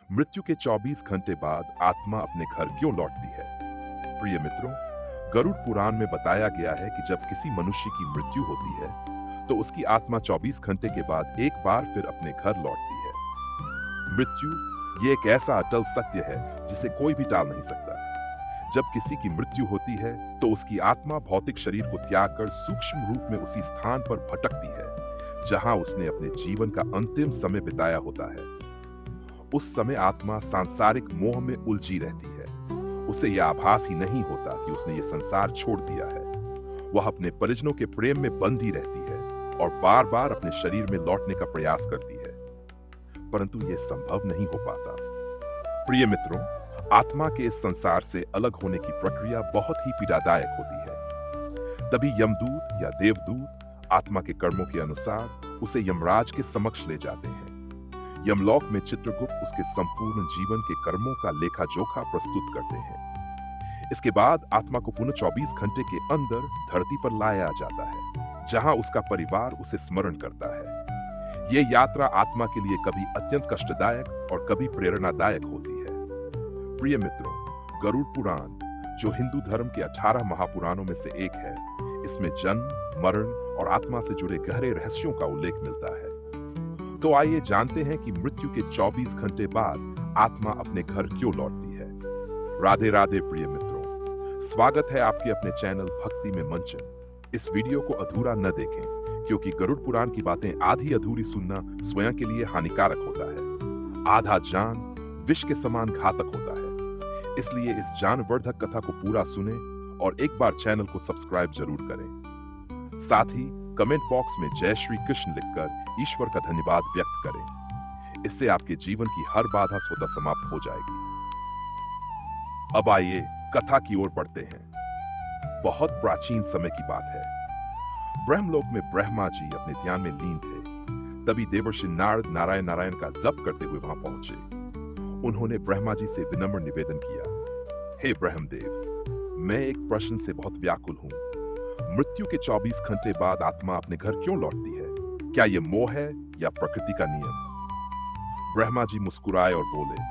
मृत्यु के 24 घंटे बाद आत्मा अपने घर क्यों लौटती है? प्रिय मित्रों, गरुड़ पुराण में बताया गया है कि जब किसी मनुष्य की मृत्यु होती है तो उसकी आत्मा 24 घंटे के बाद एक बार फिर अपने घर लौटती है। मृत्यु ये एक ऐसा अटल सत्य है जिसे कोई भी टाल नहीं सकता। जब किसी की मृत्यु होती है तो उसकी आत्मा भौतिक शरीर को त्याग कर सूक्ष्म रूप में उसी स्थान पर भटकती है जहां उसने अपने जीवन का अंतिम समय बिताया होता है। उस समय आत्मा सांसारिक मोह में उलझी रहती है। उसे यह आभास ही नहीं होता कि उसने ये संसार छोड़ दिया है। वह अपने परिजनों के प्रेम में बंधी रहती है और बार बार अपने शरीर में लौटने का प्रयास करती है, परंतु यह संभव नहीं हो पाता। प्रिय मित्रों, आत्मा के इस संसार से अलग होने की प्रक्रिया बहुत ही पीड़ादायक होती है। तभी यमदूत या देवदूत आत्मा के कर्मों के अनुसार उसे यमराज के समक्ष ले जाते हैं। यमलोक में चित्रगुप्त उसके संपूर्ण जीवन के कर्मों का लेखा जोखा प्रस्तुत करते हैं। इसके बाद आत्मा को पुनः 24 घंटे के अंदर धरती पर लाया जाता है, जहां उसका परिवार उसे स्मरण करता है। यह यात्रा आत्मा के लिए कभी अत्यंत कष्टदायक और कभी प्रेरणादायक होती है। प्रिय मित्रों, गरुड़ पुराण, जो हिंदू धर्म के 18 महापुराणों में से एक है, इसमें जन्म, मरण और आत्मा से जुड़े गहरे रहस्यों का उल्लेख मिलता है। तो आइए जानते हैं कि मृत्यु के 24 घंटे बाद आत्मा अपने घर क्यों लौटती है। राधे राधे प्रिय मित्रों, स्वागत है आपके अपने चैनल भक्ति में मंचन। इस वीडियो को अधूरा न देखें, क्योंकि गरुड़ पुराण की बातें आधी अधूरी सुनना स्वयं के लिए हानिकारक होता है। आधा जान विष के समान घातक होता है। इसलिए इस जानवर्धक कथा को पूरा सुने और एक बार चैनल को सब्सक्राइब जरूर करें। साथ ही कमेंट बॉक्स में जय श्री कृष्ण लिखकर ईश्वर का धन्यवाद व्यक्त करें। इससे आपके जीवन की हर बाधा स्वतः समाप्त हो जाएगी। अब आइए कथा की ओर बढ़ते हैं। बहुत प्राचीन समय की बात है। ब्रह्मलोक में ब्रह्मा जी अपने ध्यान में लीन थे। तभी देवर्षि नारद नारायण नारायण का जप करते हुए वहां पहुंचे। उन्होंने ब्रह्मा जी से विनम्र निवेदन किया, हे ब्रह्मदेव, मैं एक प्रश्न से बहुत व्याकुल हूं। मृत्यु के 24 घंटे बाद आत्मा अपने घर क्यों लौटती है? क्या यह मोह है या प्रकृति का नियम? ब्रह्मा जी मुस्कुराए और बोले,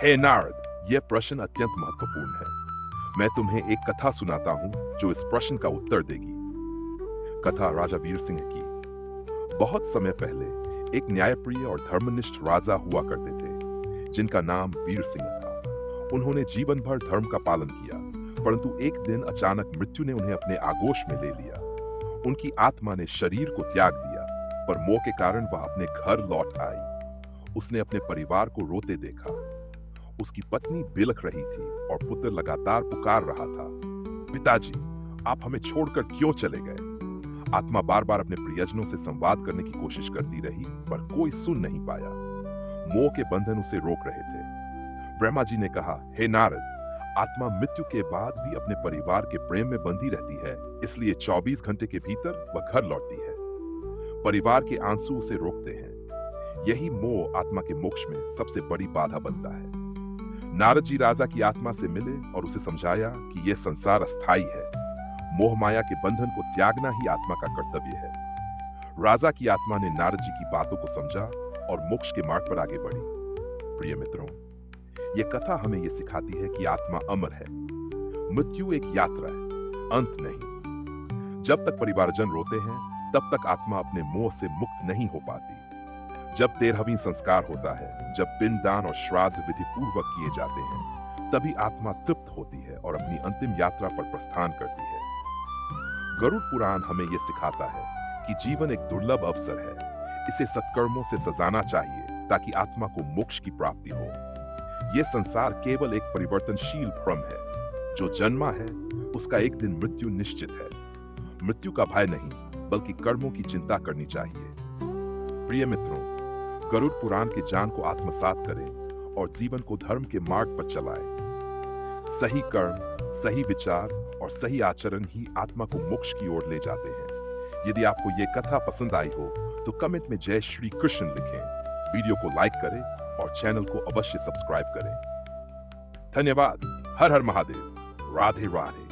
हे नारद, यह प्रश्न अत्यंत महत्वपूर्ण है। मैं तुम्हें एक कथा सुनाता हूं जो इस प्रश्न का उत्तर देगी। कथा राजा वीर सिंह की। बहुत समय पहले एक न्यायप्रिय और धर्मनिष्ठ राजा हुआ करते थे, जिनका नाम वीर सिंह था। उन्होंने जीवन भर धर्म का पालन किया, परंतु एक दिन अचानक मृत्यु ने उन्हें अपने आगोश में ले लिया। उनकी आत्मा ने शरीर को त्याग दिया, पर मोह के कारण वह अपने घर लौट आई। उसने अपने परिवार को रोते देखा। उसकी पत्नी बिलख रही थी और पुत्र लगातार पुकार रहा था, पिताजी, आप हमें छोड़कर क्यों चले गए? आत्मा बार बार अपने प्रियजनों से संवाद करने की कोशिश करती रही, पर कोई सुन नहीं पाया। मोह के बंधन उसे रोक रहे थे। ब्रह्मा जी ने कहा, हे नारद, आत्मा मृत्यु के बाद भी अपने परिवार के प्रेम में बंधी रहती है, इसलिए 24 घंटे के भीतर वह घर लौटती है। परिवार के आंसू उसे रोकते हैं। यही मोह आत्मा के मोक्ष में सबसे बड़ी बाधा बनता है। नारद जी राजा की आत्मा से मिले और उसे समझाया कि यह संसार अस्थायी है। मोह माया के बंधन को त्यागना ही आत्मा का कर्तव्य है। राजा की आत्मा ने नारद जी की बातों को समझा और मोक्ष के मार्ग पर आगे बढ़ी। प्रिय मित्रों, यह कथा हमें यह सिखाती है कि आत्मा अमर है। मृत्यु एक यात्रा है, अंत नहीं। जब तक परिवारजन रोते हैं, तब तक आत्मा अपने मोह से मुक्त नहीं हो पाती। जब 13वीं संस्कार होता है, जब पिंडदान और श्राद्ध विधि पूर्वक किए जाते हैं, तभी आत्मा तृप्त होती है और अपनी अंतिम यात्रा पर प्रस्थान करती है। गरुड़ पुराण हमें यह सिखाता है कि जीवन एक दुर्लभ अवसर है। इसे सत्कर्मों से सजाना चाहिए ताकि आत्मा को मोक्ष की प्राप्ति हो। यह संसार केवल एक परिवर्तनशील भ्रम है। जो जन्मा है उसका एक दिन मृत्यु निश्चित है। मृत्यु का भय नहीं, बल्कि कर्मों की चिंता करनी चाहिए। प्रिय मित्रों, गरुड़ पुराण के ज्ञान को आत्मसात करें और जीवन को धर्म के मार्ग पर चलाएं। सही कर्म, सही विचार और सही आचरण ही आत्मा को मोक्ष की ओर ले जाते हैं। यदि आपको यह कथा पसंद आई हो तो कमेंट में जय श्री कृष्ण लिखें, वीडियो को लाइक करें और चैनल को अवश्य सब्सक्राइब करें। धन्यवाद। हर हर महादेव। राधे राधे।